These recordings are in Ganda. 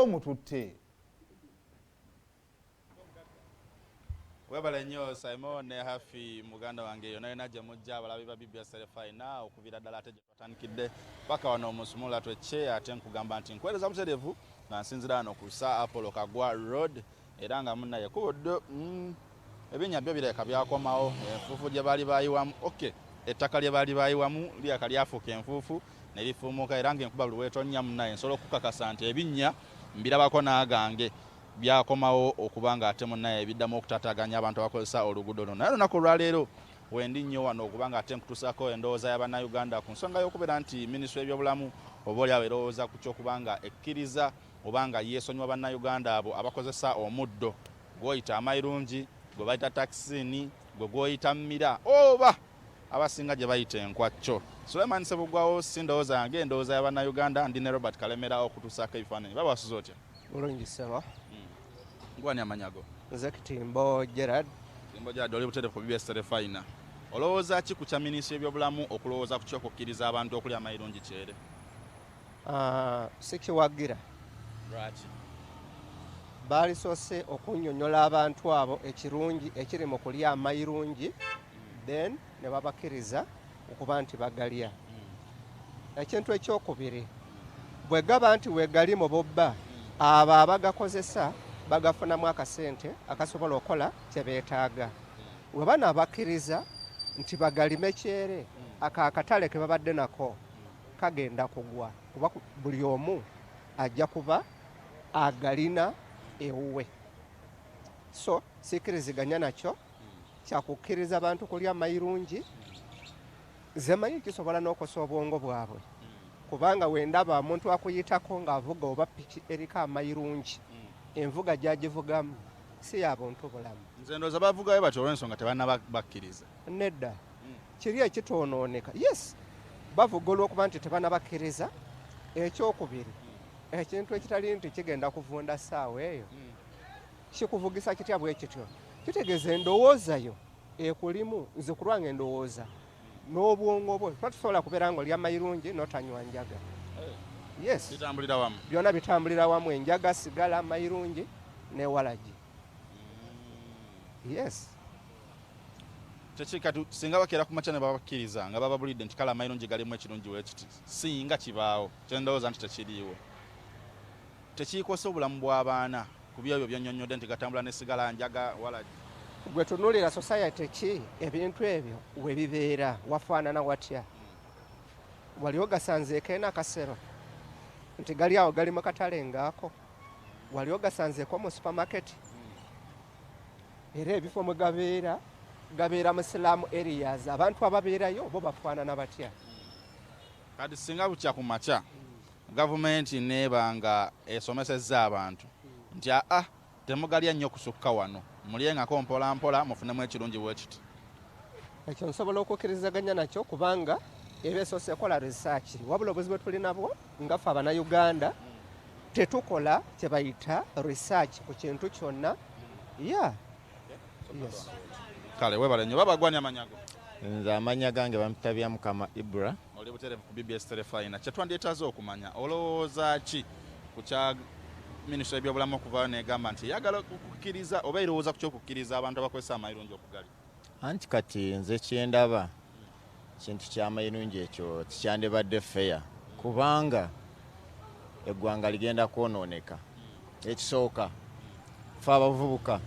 omututte. Webale nnyo Simon ne Hafi muganda wange yonna yonna gye mujja abalabi ba BBS Telefina okubira ddala ate gye twatandikidde paka wano omusumula twecce ate nkugamba nti nkwereza muterevu nga nsinzira wano ku Sir Apollo Kagwa Road era nga munnaye kubudde ebinnya byo bireka byakomawo enfuufu gye baali bayiwamu ettaka lye baali bayiwamu lyaka lyafuuka enfuufu ne lifuumuka era ng'enkuba buli weetonnya munnaye nsobola okukakasa nti ebinnya mbirabako n'agange byakomawo okuba nga ate munnaye ebiddamu okutataganya abantu abakozesa oluguudo luno. Naye olunaku olwaleero wendi nnyo wano okuba nga ate nkutuusako endowooza y'Abannayuganda ku nsonga y'okubeera nti minisitule y'ebyobulamu obaolyawo erowooza ku ky'okuba nga ekkiriza oba nga yeesonyiwa Bannayuganda abo abakozesa omuddo gw'oyita amayirungi, gwe bayita takisini, gwe gw'oyita mmira oba abasinga gye bayita enkwacco. Suleiman Sebugwawo si ndowooza yange, endowooza y'Abannayuganda. Ndi ne Robert Kalemera okutuusaako ebifaananyi. Babasuza otya? Bulungi ssebo. Gwani amanyago? Nze Kitimbo Gerard. Kitimbo Gerard oli butereevu ku BBS Telefina. Olowooza ki ku kya minisitule y'ebyobulamu okulowooza ku ky'okukkiriza abantu okulya amayirungi kyere? Sikiwagira. Lwaki? Baalisoose okunnyonnyola abantu abo ekirungi ekiri mu kulya amayirungi then ne babakkiriza okuba nti bagalya. Ekintu ekyokubiri bwe gaba nti weegali mu bobba abo abagakozesa bagafunamu akasente akasobola okukola kye beetaaga. Bwe banaabakkiriza nti bagalime kyere akatale ke babadde nako kagenda kugwa kuba buli omu ajja kuba agalina ewuwe. So sikkiriziganya nakyo kyakukkiriza abantu kulya amayirungi. Nze manyi kisobola n'okosa obwongo bwabwe kubanga wendaba omuntu akuyitako ng'avuga oba piki eriko amayirungi envuga gy'agivugamu si ya buntu bulamu. Nze ndowooza bavugayo batyo olw'ensonga tebannabakkiriza. Nedda kiri ekitoonooneka. Yes, bavuga olw'okuba nti tebannabakkiriza. Ekyokubiri ekintu ekitali nti kigenda kuvunda ssaawa eyo kikuvugisa kitya bwe kityo kitegeeza endowooza yo ekulimu. Nze ku lwange endowooza n'obwongo bwo tusobola kubeera nga olya amayirungi n'otanywa njaga. Yes, bitambulira wamu, byonna bitambulira wamu, enjaga, sigala, amayirungi ne walagi. Yes. Tekikatu singa bakeera ku makya ne babakkiriza nga bababulidde nti kale amayirungi galimu ekirungi weekiti singa kibaawo kyendowooza nti tekiriiwo tekiikosa obulamu bw'abaana ku byebyo byonnyonnyodde nti gatambula ne sigala, njaga, walagi. Gwe tunuulira society ki ebintu ebyo we bibeera wafaanana watya? Wali ogasanzeeko ena akasero nti gali awo gali mu katale ngaako? Wali ogasanzeeko mu supermarket? Era ebifo mwe gabeera mu slum areas abantu ababeerayo bo bafaanana batya? Kati singa bukya ku makya gavumenti neeba nga esomesezza abantu nti temugalya nnyo kusukka wano, mulyengako mpola mpola mufunemu ekirungi bwekiti. Ekyo nsobola okukkirizaganya nakyo kubanga eba esoose ekola research. Wabula obuzibu bwe tuli nabwo nga ffe Abannayuganda tetukola kye bayita research ku kintu kyonna. Yes. Kale webale nnyo. Babagwani amanyago? Nze amanya gange bampita bya Mukama Ibra. Oli butereevu ku BBS Telefina. Kye twandyetaaze okumanya olowooza ki ku kya minisitule y'ebyobulamu okuvaayo negamba nti yagala okukkiriza oba erowooza ku ky'okukkiriza abantu abakozesa amayirungi okugali? Anti kati nze kyendaba kintu ky'amayirungi ekyo kikyandibadde feya kubanga eggwanga ligenda kwonooneka. Ekisooka ffe abavubuka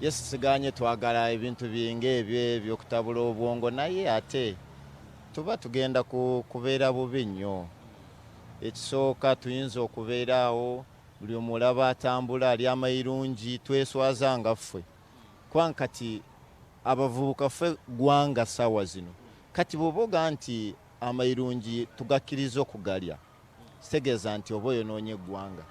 yesisiganye twagala ebintu bingi ebyo ebyokutabula obwongo naye ate tuba tugenda kubeera bubi nnyo. Ekisooka tuyinza okubeeraawo buli omulaba atambula ali amayirungi tweswaza nga ffe kubanga kati abavubuka ffe ggwanga ssaawa zino kati bw'oboga nti amayirungi tugakkiriza okugalya kitegeeza nti oba oyonoonye eggwanga.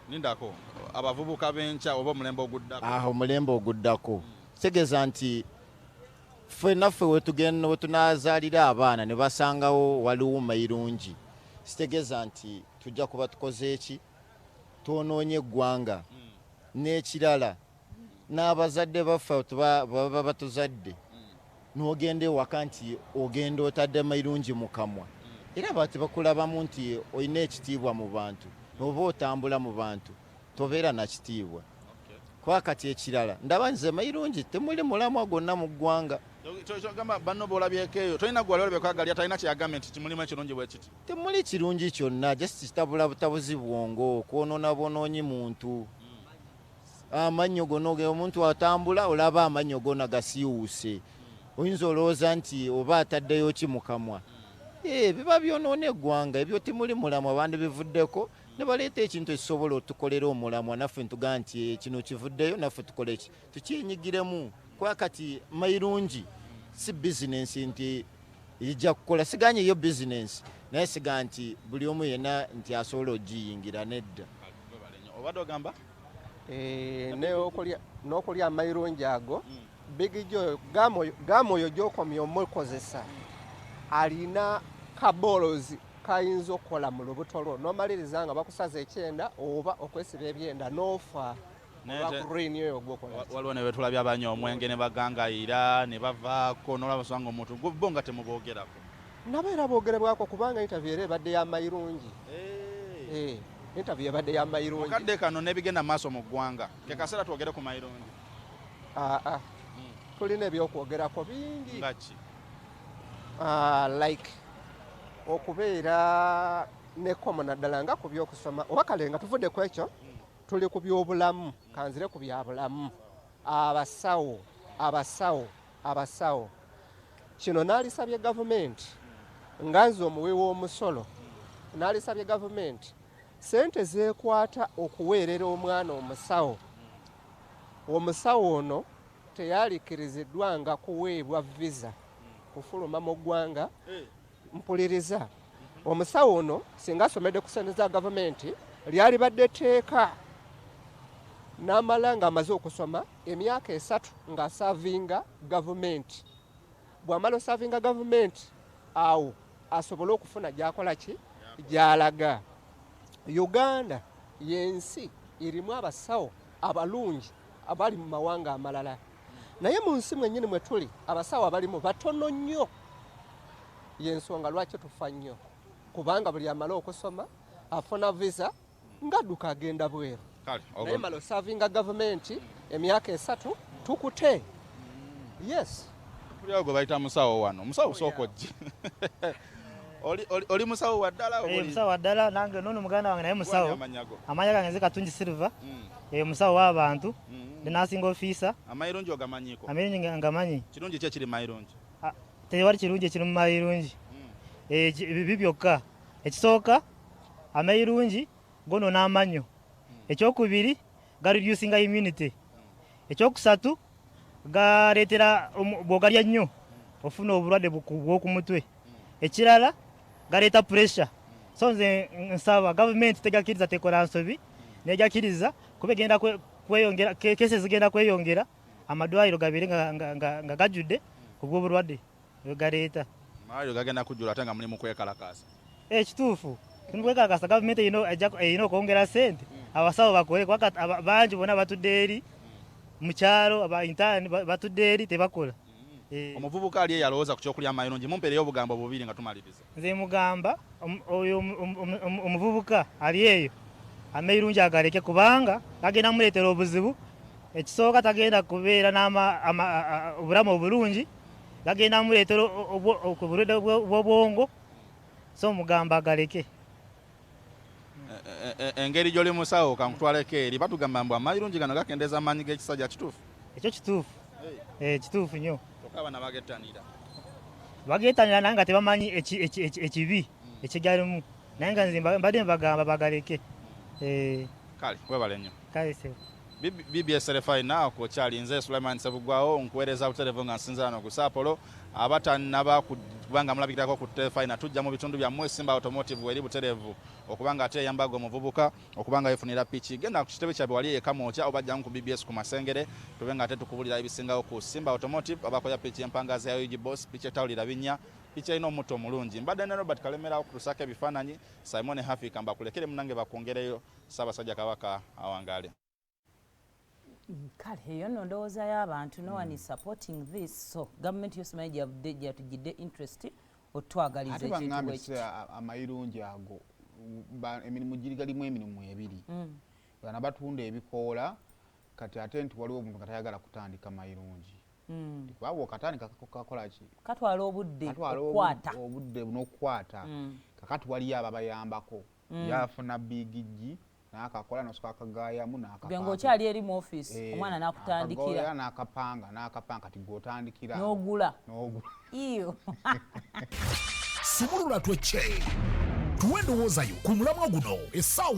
Nindako abavubuka b'enkya oba omulembe oguddako? Omulembe oguddako kitegeeza nti ffe naffe we tunaazaalira abaana ne basangawo waliwo mayirungi kitegeeza nti tujja kuba tukoze eki? Twonoonye eggwanga. N'ekirala n'abazadde baffe baba batuzadde n'ogenda ewaka nti ogenda otadde mayirungi mu kamwa era bati bakulabamu nti olina ekitiibwa mu bantu oba otambula mu bantu tobeera na kitiibwa. Kwa kati ekirala ndaba nze amayirungi temuli mulamwa gwonna mu ggwanga. Kyogamba banno b'olabyeko eyo tolina gwali olabye kwagalya talina kyeyagambye nti kimulimu ekirungi bwe kiti. Temuli kirungi kyonna just kitabula butabuzi bwongo kwonoona bwonoonyi muntu. Amannyo gono omuntu atambula olaba amannyo gona gasiiwuuse. Oyinza olowooza nti oba ataddeyo ki mu kamwa. Biba byonoona eggwanga ebyo temuli mulamwa bandi bivuddeko ne baleeta ekintu ekisobola otukolera omulamwa naffe ntugaa nti kino kivuddeyo naffe tukole ki tukyenyigiremu. Kwa kati mayirungi si bizinensi nti ijja kukola siganye yo bizinensi naye siga nti buli omu yenna nti asobola ogiyingira nedda. Obadde ogamba n'okulya amayirungi ago bigijjo gamoyo gy'okomya omukozesa alina kabolozi kayinza okukola mu lubuto lwo n'omaliriza nga bakusaza ekyenda oba okwesiba ebyenda n'ofa. Waliwo ne betulabya abanywa omwenge ne bagangayira ne bavaako n'olaba songa omuntu bo nga temuboogerako. Nabo era boogerebwako kubanga interview era ebadde y'amayirungi. Interview ebadde y'amayirungi. Kadde kano n'ebigenda maaso mu ggwanga ke kaseera twogere ku mayirungi. Tulina ebyokwogerako bingi. Ngaki? Like okubeera nekomo naddala nga ku byokusoma oba kale nga tuvudde ku ekyo tuli ku byobulamu kanzire ku byabulamu abasawo kino naalisabye gavumenti nga nze omuwi w'omusolo naalisabye gavumenti sente zeekwata okuweerera omwana omusawo ono teyalikiriziddwa nga kuweebwa visa kufuluma mu ggwanga. Mpuliriza omusawo ono singa asomedde ku sente za gavumenti lyali badde tteeka n'amala ng'amaze okusoma emyaka 3 ng'asaavinga gavumenti. Bw'amala osaavinga gavumenti awo asobole okufuna gy'akola ki gy'alaga. Uganda y'ensi erimu abasawo abalungi abali mu mawanga amalala naye mu nsi mwennyini mwe tuli abasawo abalimu batono nnyo. Y'ensonga lwaki tufa nnyo kubanga buli amala okusoma afuna visa ng'adduka agenda bweru. Naye mala osaavinga gavumenti emyaka 3 tukute. Yes. Buli ago bayita musawo wano. Musawo sooka ojje. Oli musawo wa ddala? Musawo wa ddala nange nono muganda wange naye musawo. Amanya gange nze Katungi Silver. Musawo w'abantu. Nasinga officer. Amayirungi ogamanyiko? Amayirungi ngamanyi. Kirungi ki ekiri mayirungi? Tewali kirungi ekiri mu mayirungi. Bibi byokka. Ekisooka amayirungi gonoona amannyo. Ekyokubiri gareducinga immunity. Ekyokusatu galeetera bw'ogalya nnyo ofuna obulwadde bw'oku mutwe. Ekirala galeeta pressure. So nze nsaba gavumenti tegakkiriza tekola nsobi n'ejakkiriza kuba egenda kweyongera kesi zigenda kweyongera amadwaliro gabeere nga gajjudde ku bw'obulwadde galeeta. Amalwaliro gagenda kujjula ate nga mulimu kwekalakaasa. Kituufu kwekalakaasa gavumenti erina okwongera ssente abasawo bakole bangi bonna batudde eri mu kyalo abaintaani batudde eri tebakola. Omuvubuka ali eyalowooza ku kyokulya amayirungi mumpeereyo obugambo bubiri nga tumaliriza. Nze mugamba oyo omuvubuka ali eyo amayirungi agaleke kubanga gagenda muleetera obuzibu. Ekisooka tagenda kubeera obulamu obulungi gagenda muleetera obulwadde bw'obwongo. So mugamba agaleke. Engeri gy'oli musawo kankutwaleko eri batugamba mbu amayirungi gano gakendeeza amaanyi g'ekisajja kituufu? Ekyo kituufu. Kituufu nnyo. Abana bagetanira naye nga tebamanyi ekibi ekigalimu naye nga nze mbadde mbagamba bagaleke. Kale webale nnyo. Kale se BBS Refina kokyali nze Sulaiman Sebugwawo nkuweereza buterevu nga nsinza wano ku Sapolo abatannaba kubanga mulabikirako ku Refina tujja mu bitundu byammwe Simba Automotive eri buterevu okubanga ate eyambaga omuvubuka okubanga yefunira piki genda ku kitebe kyabwe wali ekamooca obajjamu ku BBS ku Masengere tubenga ate tukubulira ebisingawo ku Simba Automotive abakoya piki empangazi ya UG Boss piki etawulira binnya piki erina omuto omulungi mbadde ne Robert Kalemera okutusako ebifaananyi Simon Hafika mbakulekere munange bakwongereyo Ssaabasajja Kabaka awangaale. Kale eyo nno ndowooza y'abantu no one is supporting this so gavumenti yosimanyi gyatugidde interest otwagaliza ekintu bwekiti amayirungi ago emirimu giri galimu emirimu ebiri bana batunda ebikoola kati ate nti waliwo omuntu katayagala kutandika mayirungi kubanga okatandika kakola ki katwala obudde okukwata obudde n'okukwata kakati waliyo ababayambako yafuna bigigi n'akakola n'osooka akagaayamu n'akapanga ng'okyali eri mu office omwana n'akutandikira n'akapanga kati gw'otandikira n'ogula iyo sumulula twecce tuwe endowooza yo ku mulamwa guno essaawa